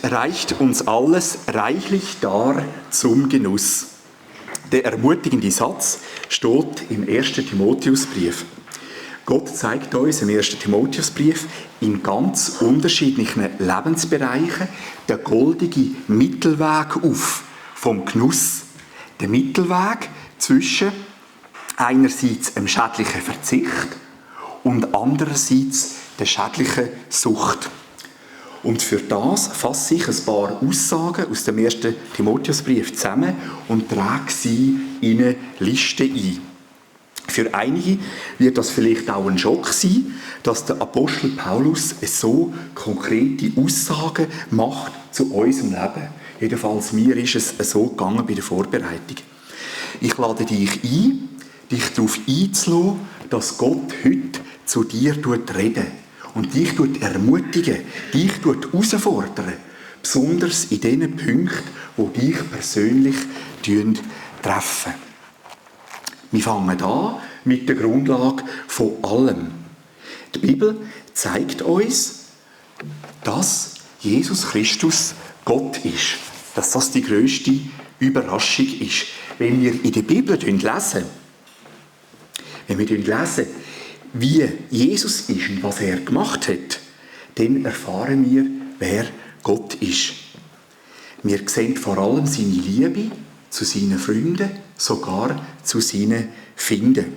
reicht uns alles reichlich dar zum Genuss. Der ermutigende Satz steht im 1. Timotheusbrief. Gott zeigt uns im 1. Timotheusbrief in ganz unterschiedlichen Lebensbereichen den goldenen Mittelweg auf vom Genuss. Der Mittelweg zwischen einerseits einem schädlichen Verzicht und andererseits der schädlichen Sucht. Und für das fasse ich ein paar Aussagen aus dem 1. Timotheusbrief zusammen und trage sie in eine Liste ein. Für einige wird das vielleicht auch ein Schock sein, dass der Apostel Paulus so konkrete Aussagen macht zu unserem Leben. Jedenfalls mir ist es so gegangen bei der Vorbereitung. Ich lade dich ein, dich darauf einzulassen, dass Gott heute zu dir redet und dich ermutigen, dich herausfordern, besonders in den Punkten, die dich persönlich treffen. Wir fangen an mit der Grundlage von allem. Die Bibel zeigt uns, dass Jesus Christus Gott ist. Dass das die grösste Überraschung ist. Wenn wir in der Bibel lesen, wie Jesus ist und was er gemacht hat, dann erfahren wir, wer Gott ist. Wir sehen vor allem seine Liebe zu seinen Freunden, sogar zu seinen Feinden.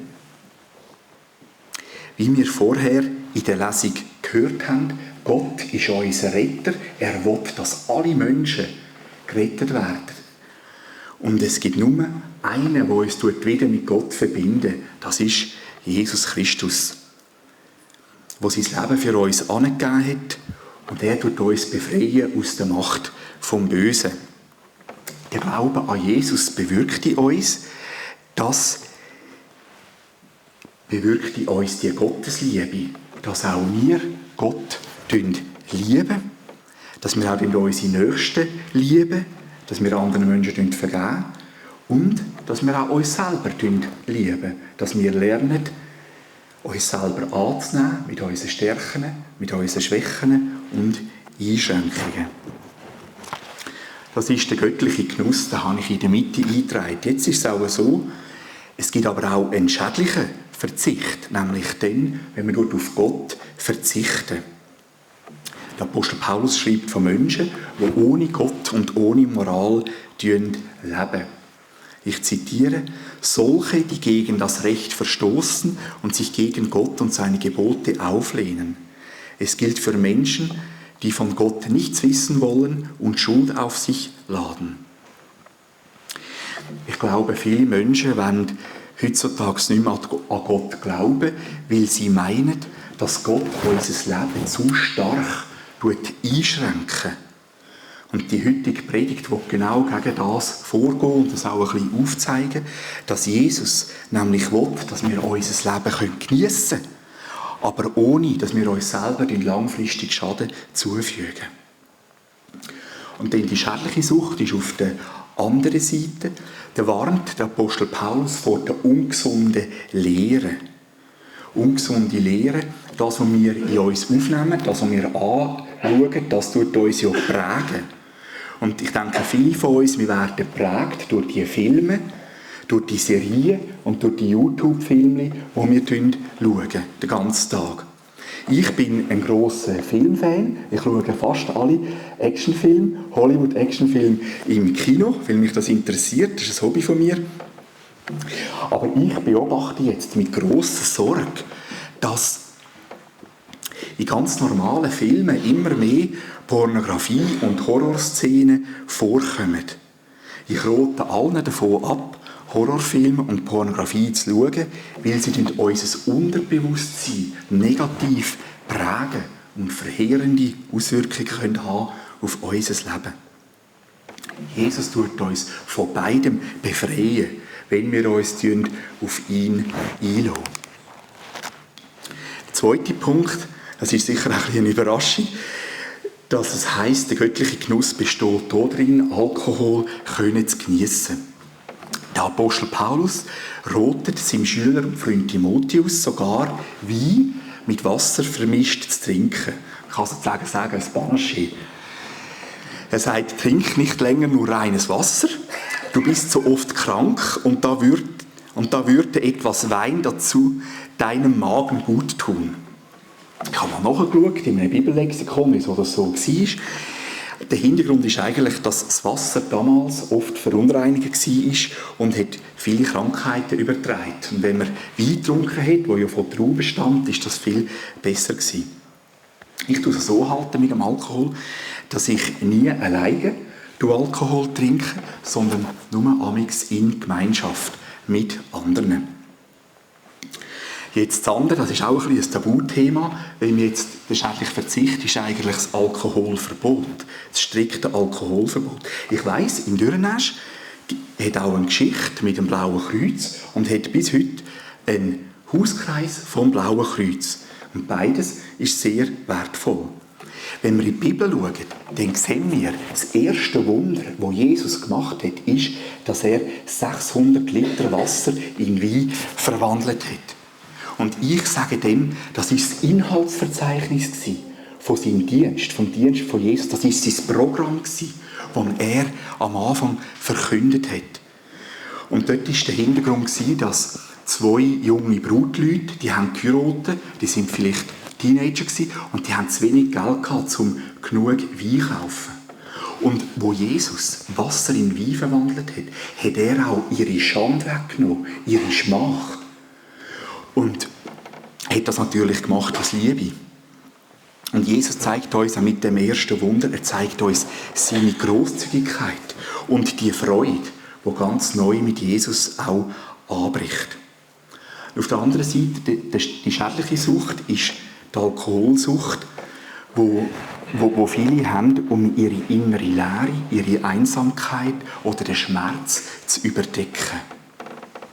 Wie wir vorher in der Lesung gehört haben, Gott ist unser Retter. Er will, dass alle Menschen gerettet werden. Und es gibt nur einen, der uns wieder mit Gott verbindet. Das ist Jesus Christus, der sein Leben für uns angegeben hat. Und er tut uns befreien aus der Macht vom Bösen. Der Glaube an Jesus bewirkt in uns, die Gottesliebe, dass auch wir Gott lieben, dass wir auch unsere Nächsten lieben, dass wir anderen Menschen vergeben und dass wir auch uns selber lieben, dass wir lernen, uns selber anzunehmen mit unseren Stärken, mit unseren Schwächen und Einschränkungen. Das ist der göttliche Genuss, den habe ich in der Mitte eingetragen. Jetzt ist es auch so, es gibt aber auch einen schädlichen Verzicht, nämlich dann, wenn wir auf Gott verzichten. Der Apostel Paulus schreibt von Menschen, die ohne Gott und ohne Moral leben. Ich zitiere: Solche, die gegen das Recht verstoßen und sich gegen Gott und seine Gebote auflehnen. Es gilt für Menschen, die von Gott nichts wissen wollen und Schuld auf sich laden. Ich glaube, viele Menschen wollen heutzutage nicht mehr an Gott glauben, weil sie meinen, dass Gott unser Leben zu stark einschränken. Und die heutige Predigt will genau gegen das vorgehen und das auch ein bisschen aufzeigen, dass Jesus nämlich will, dass wir unser Leben geniessen können, aber ohne, dass wir uns selber den langfristigen Schaden zufügen. Und dann die schädliche Sucht ist auf der anderen Seite. Da warnt der Apostel Paulus vor der ungesunden Lehre. Ungesunde Lehre, das, was wir in uns aufnehmen, das, was wir anschauen, das tut uns ja prägen. Und ich denke, viele von uns, wir werden geprägt durch die Filme, durch die Serien und durch die YouTube-Filme, die wir schauen, den ganzen Tag. Ich bin ein grosser Filmfan. Ich schaue fast alle Actionfilme, Hollywood-Actionfilme im Kino, weil mich das interessiert. Das ist ein Hobby von mir. Aber ich beobachte jetzt mit grosser Sorge, dass in ganz normalen Filmen immer mehr Pornografie und Horrorszenen vorkommen. Ich rate allen davon ab, Horrorfilme und Pornografie zu schauen, weil sie unser Unterbewusstsein negativ prägen und verheerende Auswirkungen haben auf unser Leben. Jesus tut uns von beidem befreien, wenn wir uns auf ihn einlassen. Der zweite Punkt, das ist sicher auch eine Überraschung, dass es heisst, der göttliche Genuss besteht darin, Alkohol zu geniessen. Der Apostel Paulus rotet seinem Schüler und Freund Timotheus sogar, Wein mit Wasser vermischt zu trinken. Man kann sozusagen sagen, ein Panaché. Er sagt, trink nicht länger nur reines Wasser, du bist so oft krank und da würde etwas Wein dazu deinem Magen gut tun. Ich habe mal nachgeschaut in einem Bibellexikon, wieso das so war. Der Hintergrund ist eigentlich, dass das Wasser damals oft verunreinigt war und hat viele Krankheiten übertragen. Und wenn man Wein getrunken hat, der ja von Trauben stammt, ist das viel besser gewesen. Ich tue es so halten mit dem Alkohol, dass ich nie alleine Alkohol trinke, sondern nur amigs in Gemeinschaft mit anderen. Jetzt das andere, das ist auch ein Tabuthema, weil wir jetzt der schädliche Verzicht ist eigentlich das Alkoholverbot, das strikte Alkoholverbot. Ich weiss, in Dürrenesch hat auch eine Geschichte mit dem Blauen Kreuz und hat bis heute einen Hauskreis vom Blauen Kreuz. Und beides ist sehr wertvoll. Wenn wir in die Bibel schauen, dann sehen wir, das erste Wunder, das Jesus gemacht hat, ist, dass er 600 Liter Wasser in Wein verwandelt hat. Und ich sage dem, das war das Inhaltsverzeichnis von seinem Dienst, vom Dienst von Jesus. Das war sein Programm, das er am Anfang verkündet hat. Und dort war der Hintergrund, dass 2 junge Brutleute, die haben geheiratet, die sind vielleicht Teenager gewesen, und die haben zu wenig Geld gehabt, um genug Wein zu kaufen. Und wo Jesus Wasser in Wein verwandelt hat, hat er auch ihre Schande weggenommen, ihre Schmach. Und hat das natürlich gemacht aus Liebe. Und Jesus zeigt uns auch mit dem ersten Wunder, er zeigt uns seine Grosszügigkeit und die Freude, die ganz neu mit Jesus auch anbricht. Auf der anderen Seite, die schädliche Sucht ist die Alkoholsucht, wo viele haben, um ihre innere Leere, ihre Einsamkeit oder den Schmerz zu überdecken.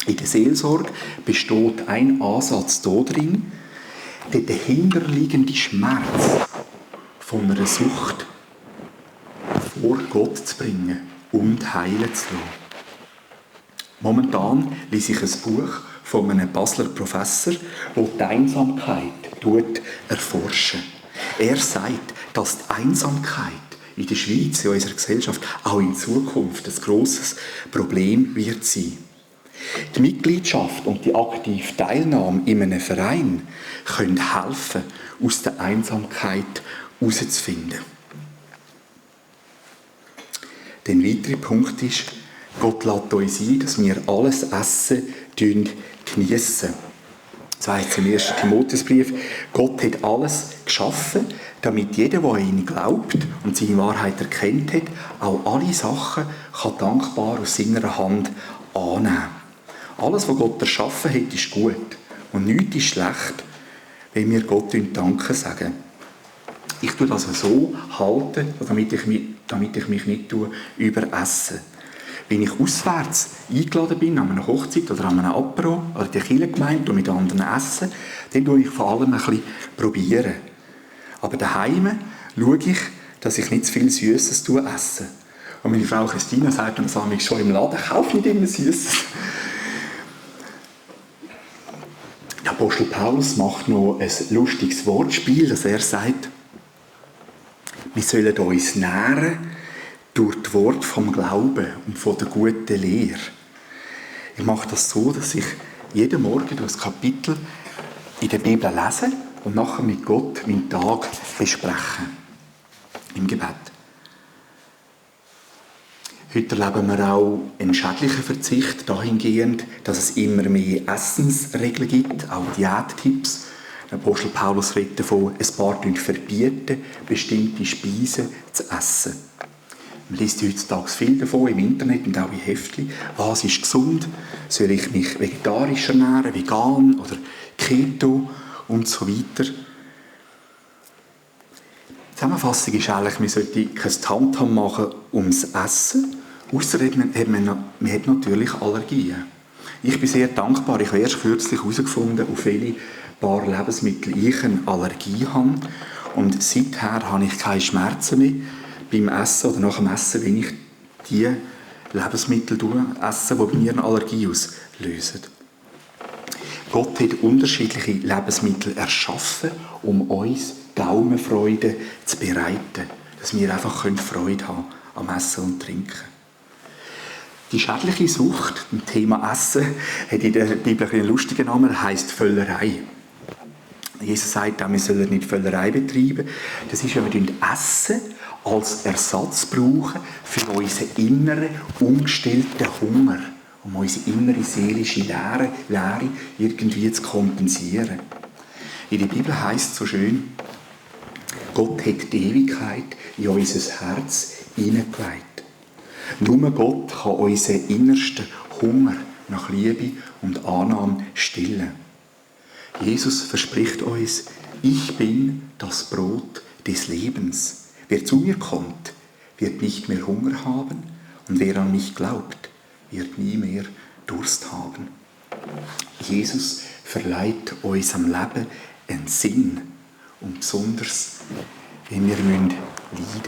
In der Seelsorge besteht ein Ansatz darin, den dahinterliegenden Schmerz von einer Sucht vor Gott zu bringen und heilen zu lassen. Momentan lese ich ein Buch von einem Basler Professor, der die Einsamkeit erforschen. Er sagt, dass die Einsamkeit in der Schweiz, in unserer Gesellschaft, auch in Zukunft ein grosses Problem wird sein. Die Mitgliedschaft und die aktive Teilnahme in einem Verein können helfen, aus der Einsamkeit herauszufinden. Der weitere Punkt ist, Gott lässt uns ein, dass wir alles Essen geniessen. Das heisst im 1. Timotheusbrief, Gott hat alles geschaffen, damit jeder, der an ihn glaubt und seine Wahrheit erkennt hat, auch alle Sachen kann dankbar aus seiner Hand annehmen. Alles, was Gott erschaffen hat, ist gut. Und nichts ist schlecht, wenn wir Gott Danke sagen. Ich tue das so halten, damit ich mich nicht überesse. Wenn ich auswärts eingeladen bin, an einer Hochzeit oder an einem Apero oder der Kirchengemeinde und mit anderen essen, dann tue ich vor allem ein bisschen probieren. Aber daheim schaue ich, dass ich nicht zu viel Süßes esse. Und meine Frau Christina sagt mir das schon im Laden, kauf nicht immer Süßes. Der Apostel Paulus macht noch ein lustiges Wortspiel, dass er sagt, wir sollen uns nähren durch das Wort vom Glauben und von der guten Lehre. Ich mache das so, dass ich jeden Morgen das Kapitel in der Bibel lese und nachher mit Gott meinen Tag bespreche. Im Gebet. Heute erleben wir auch einen schädlichen Verzicht dahingehend, dass es immer mehr Essensregeln gibt, auch Diättipps. Der Apostel Paulus redet davon, ein paar verbieten, bestimmte Speisen zu essen. Man liest heutzutage viel davon im Internet und auch in Heftchen. Was ist gesund? Soll ich mich vegetarisch ernähren, vegan oder Keto und so weiter? Die Zusammenfassung ist eigentlich, man sollte kein Tamtam machen ums Essen, ausser man hat natürlich Allergien. Ich bin sehr dankbar, ich habe erst kürzlich herausgefunden, auf welche paar Lebensmittel ich eine Allergie habe. Und seither habe ich keine Schmerzen mehr beim Essen oder nach dem Essen, wenn ich die Lebensmittel esse, die bei mir eine Allergie auslösen. Gott hat unterschiedliche Lebensmittel erschaffen, um uns Gaumenfreude zu bereiten. dass wir einfach Freude haben am Essen und Trinken. Die schädliche Sucht, das Thema Essen, hat in der Bibel einen lustigen Namen, er heisst Völlerei. Jesus sagt auch, wir sollen nicht Völlerei betreiben. Das ist, wenn wir Essen als Ersatz brauchen für unseren inneren, ungestillten Hunger, um unsere innere seelische Leere irgendwie zu kompensieren. In der Bibel heisst es so schön, Gott hat die Ewigkeit in unser Herz hineingelegt. Nur Gott kann unseren innersten Hunger nach Liebe und Annahme stillen. Jesus verspricht uns, ich bin das Brot des Lebens. Wer zu mir kommt, wird nicht mehr Hunger haben und wer an mich glaubt, wird nie mehr Durst haben. Jesus verleiht unserem Leben einen Sinn und besonders, wenn wir leiden müssen.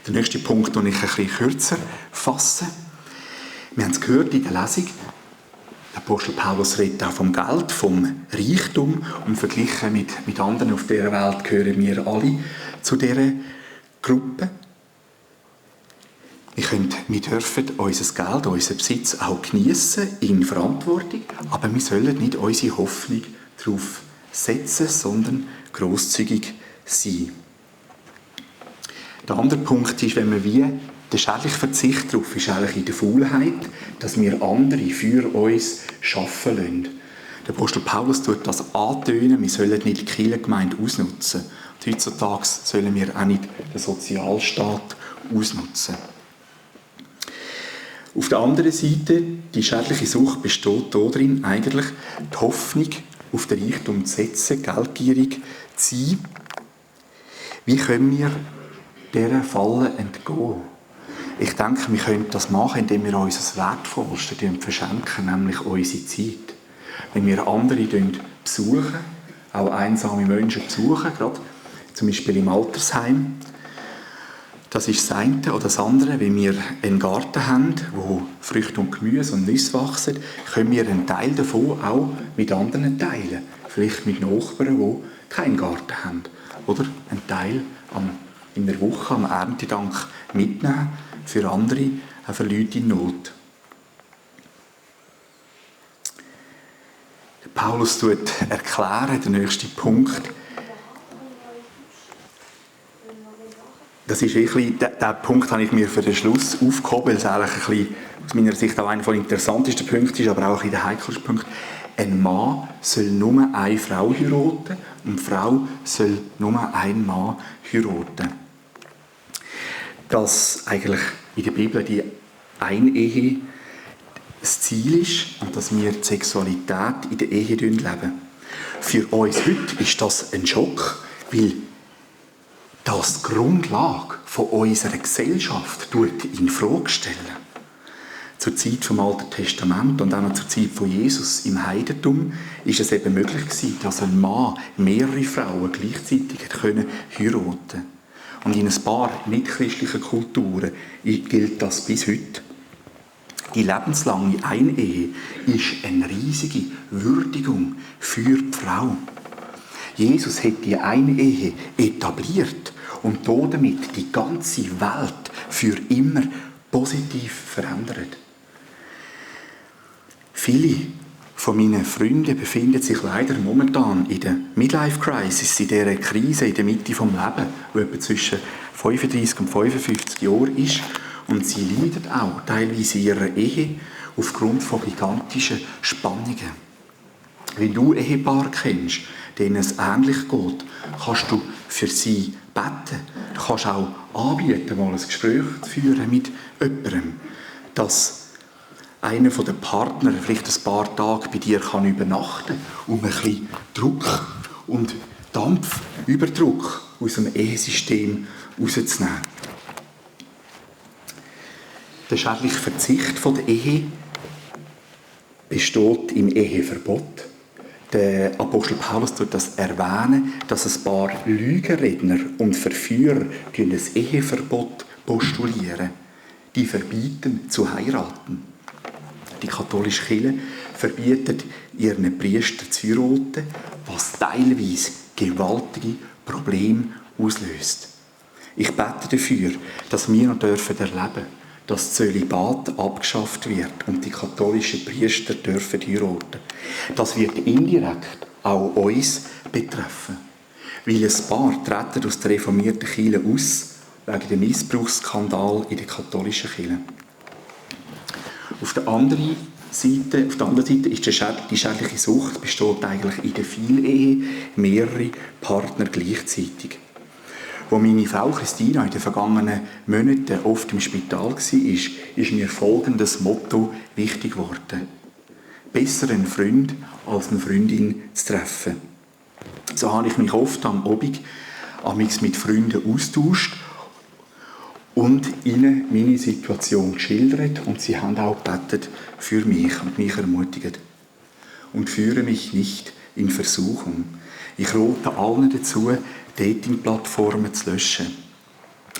Der nächste Punkt, den ich ein bisschen kürzer fasse. Wir haben es gehört in der Lesung, der Apostel Paulus redet auch vom Geld, vom Reichtum und verglichen mit anderen auf dieser Welt gehören wir alle zu dieser Gruppe. Wir dürfen unser Geld, unseren Besitz auch geniessen in Verantwortung, aber wir sollen nicht unsere Hoffnung darauf setzen, sondern grosszügig sein. Der andere Punkt ist, wenn wir der schädliche Verzicht darauf ist eigentlich in der Faulheit, dass wir andere für uns arbeiten lassen. Der Apostel Paulus tut das antönen, wir sollen nicht die Kirchengemeinde ausnutzen. Und heutzutage sollen wir auch nicht den Sozialstaat ausnutzen. Auf der anderen Seite, die schädliche Sucht besteht darin, eigentlich die Hoffnung auf den Reichtum zu setzen, geldgierig zu sein. Wie können wir dieser Falle entgehen? Ich denke, wir können das machen, indem wir uns das Wertvollste verschenken, nämlich unsere Zeit. Wenn wir andere besuchen, auch einsame Menschen besuchen, gerade zum Beispiel im Altersheim, das ist das eine. Oder das andere, wenn wir einen Garten haben, wo Früchte und Gemüse und Nüsse wachsen, können wir einen Teil davon auch mit anderen teilen. Vielleicht mit Nachbarn, die keinen Garten haben. Oder einen Teil in der Woche am Erntedank mitnehmen für andere, auch für Leute in Not. Der Paulus erklärt, der nächste Punkt. Das ist wirklich, diesen Punkt habe ich mir für den Schluss aufgehoben, weil es eigentlich ein bisschen, aus meiner Sicht auch einer der interessantesten Punkte ist, aber auch ein der heikelsten Punkt. Ein Mann soll nur eine Frau heiraten und eine Frau soll nur einen Mann heiraten. Dass eigentlich in der Bibel die Einehe das Ziel ist und dass wir die Sexualität in der Ehe leben. Für uns heute ist das ein Schock, weil das die Grundlage von unserer Gesellschaft in Frage stellen. Zur Zeit vom Alten Testament und auch noch zur Zeit von Jesus im Heidentum ist es eben möglich gewesen, dass ein Mann mehrere Frauen gleichzeitig heiraten konnte. Und in ein paar nicht-christlichen Kulturen gilt das bis heute. Die lebenslange Einehe ist eine riesige Würdigung für die Frau. Jesus hat die Einehe etabliert und damit die ganze Welt für immer positiv verändert. Viele von meinen Freunden befinden sich leider momentan in der Midlife-Crisis, in dieser Krise in der Mitte des Lebens, die etwa zwischen 35 und 55 Jahren ist. Und sie leiden auch teilweise in ihrer Ehe aufgrund von gigantischen Spannungen. Wenn du Ehepaare kennst, denen es ähnlich geht, kannst du für sie beten. Du kannst auch anbieten, mal ein Gespräch zu führen mit jemandem, dass einer der Partner vielleicht ein paar Tage bei dir übernachten kann, um ein bisschen Druck und Dampf, Überdruck aus dem Ehesystem rauszunehmen. Der schädliche Verzicht von der Ehe besteht im Eheverbot. Der Apostel Paulus tut das erwähnen, dass ein paar Lügenredner und Verführer ein Eheverbot postulieren. Die verbieten zu heiraten. Die katholische Kirche verbietet ihren Priester zu heiraten, was teilweise gewaltige Probleme auslöst. Ich bete dafür, dass wir noch erleben dürfen, dass das Zölibat abgeschafft wird und die katholischen Priester dürfen heiraten. Das wird indirekt auch uns betreffen. Weil ein Paar treten aus der reformierten Kirche aus, wegen dem Missbrauchsskandal in der katholischen Kirche. Auf der anderen Seite ist die schädliche Sucht besteht eigentlich in der Vielehe mehrere Partner gleichzeitig. Wo meine Frau Christina in den vergangenen Monaten oft im Spital war, ist mir folgendes Motto wichtig geworden: Besser einen Freund als eine Freundin zu treffen. So habe ich mich oft am Abend mit Freunden austauscht und ihnen meine Situation geschildert und sie haben auch gebetet für mich und mich ermutigt. Und führe mich nicht in Versuchung. Ich rate allen dazu, Dating-Plattformen zu löschen.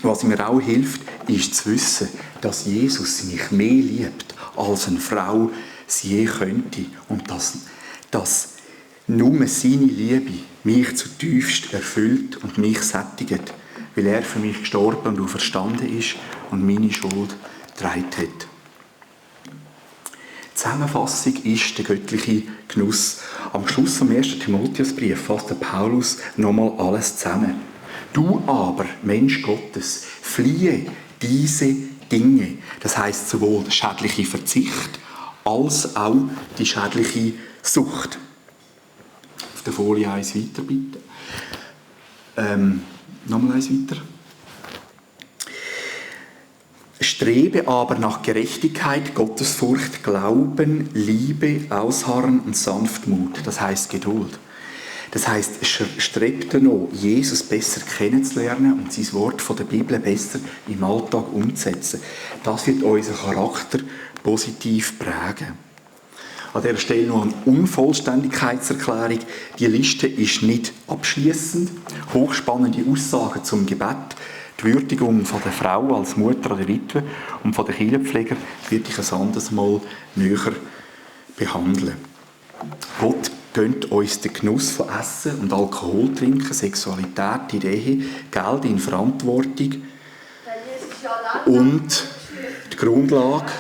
Was mir auch hilft, ist zu wissen, dass Jesus mich mehr liebt, als eine Frau sie je könnte. Und dass nur seine Liebe mich zutiefst erfüllt und mich sättigt, weil er für mich gestorben und auferstanden ist und meine Schuld getragen hat. Die Zusammenfassung ist der göttliche Genuss. Am Schluss vom 1. Timotheusbrief fasst der Paulus nochmal alles zusammen. Du aber, Mensch Gottes, fliehe diese Dinge. Das heisst sowohl der schädliche Verzicht als auch die schädliche Sucht. Auf der Folie 1 weiter, bitte. Nochmal eins weiter. Strebe aber nach Gerechtigkeit, Gottesfurcht, Glauben, Liebe, Ausharren und Sanftmut. Das heisst Geduld. Das heisst, strebt danach, Jesus besser kennenzulernen und sein Wort von der Bibel besser im Alltag umzusetzen. Das wird unseren Charakter positiv prägen. An dieser Stelle noch eine Unvollständigkeitserklärung. Die Liste ist nicht abschließend. Hochspannende Aussagen zum Gebet, die Würdigung von der Frau als Mutter oder Witwe und von den Kirchenpflegern werde ich ein anderes Mal näher behandeln. Gott gönnt uns den Genuss von Essen und Alkohol trinken, Sexualität in der Ehe, Geld in Verantwortung und die Grundlage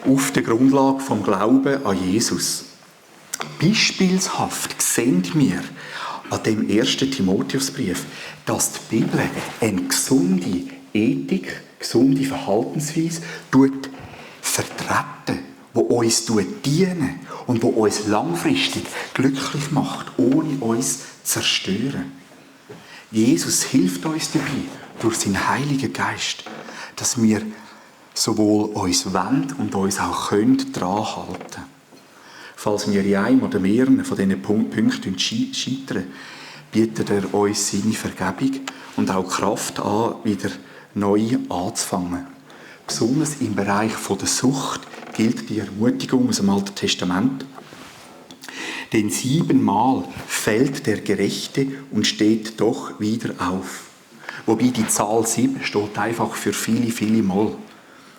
auf der Grundlage vom Glauben an Jesus. Beispielshaft sehen wir an dem 1. Timotheusbrief, dass die Bibel eine gesunde Ethik, gesunde Verhaltensweise vertreten, die uns dienen und die uns langfristig glücklich macht, ohne uns zu zerstören. Jesus hilft uns dabei, durch seinen Heiligen Geist, dass wir sowohl uns wollen und uns auch können dran halten. Falls wir in einem oder mehreren von diesen Punkten scheitern, bietet er uns seine Vergebung und auch Kraft an, wieder neu anzufangen. Besonders im Bereich der Sucht gilt die Ermutigung aus dem Alten Testament. Denn 7-mal fällt der Gerechte und steht doch wieder auf. Wobei die Zahl 7 steht einfach für viele, viele Mal.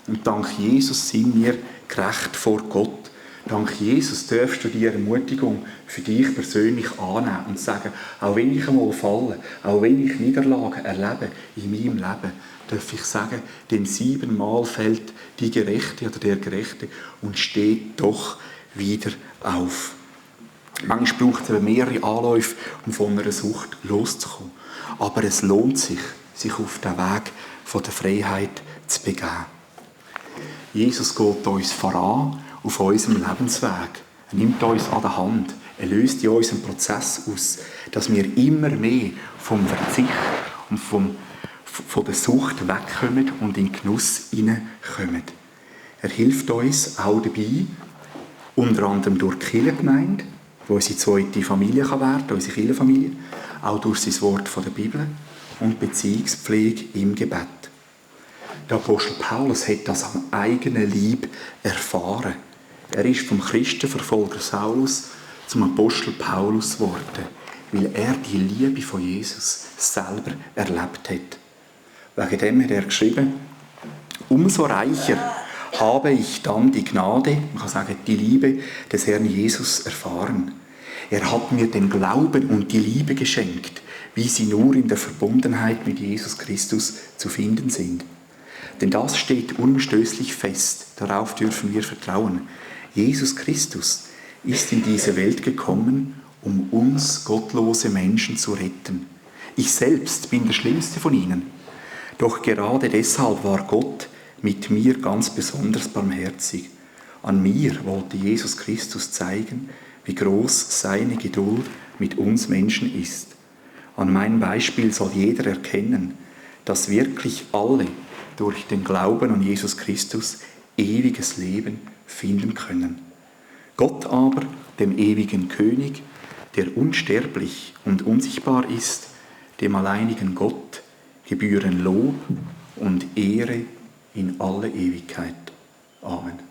Und dank Jesus sind wir gerecht vor Gott. Dank Jesus darfst du die Ermutigung für dich persönlich annehmen und sagen, auch wenn ich einmal falle, auch wenn ich Niederlagen erlebe in meinem Leben, darf ich sagen, denn 7-mal fällt die Gerechte oder der Gerechte und steht doch wieder auf. Manchmal braucht es mehrere Anläufe, um von einer Sucht loszukommen. Aber es lohnt sich auf den Weg von der Freiheit zu begeben. Jesus geht uns voran auf unserem Lebensweg. Er nimmt uns an der Hand. Er löst in uns einen Prozess aus, dass wir immer mehr vom Verzicht und von der Sucht wegkommen und in den Genuss hineinkommen. Er hilft uns auch dabei, unter anderem durch die Kirchengemeinde, wo unsere zweite Familie werden kann, unsere Kirchenfamilie, auch durch sein Wort von der Bibel und Beziehungspflege im Gebet. Der Apostel Paulus hat das am eigenen Leib erfahren. Er ist vom Christenverfolger Saulus zum Apostel Paulus geworden, weil er die Liebe von Jesus selber erlebt hat. Wegen dem hat er geschrieben, umso reicher habe ich dann die Gnade, man kann sagen, die Liebe des Herrn Jesus erfahren. Er hat mir den Glauben und die Liebe geschenkt, wie sie nur in der Verbundenheit mit Jesus Christus zu finden sind. Denn das steht unumstößlich fest, darauf dürfen wir vertrauen. Jesus Christus ist in diese Welt gekommen, um uns gottlose Menschen zu retten. Ich selbst bin der Schlimmste von ihnen. Doch gerade deshalb war Gott mit mir ganz besonders barmherzig. An mir wollte Jesus Christus zeigen, wie groß seine Geduld mit uns Menschen ist. An meinem Beispiel soll jeder erkennen, dass wirklich alle durch den Glauben an Jesus Christus ewiges Leben finden können. Gott aber, dem ewigen König, der unsterblich und unsichtbar ist, dem alleinigen Gott, gebühren Lob und Ehre in alle Ewigkeit. Amen.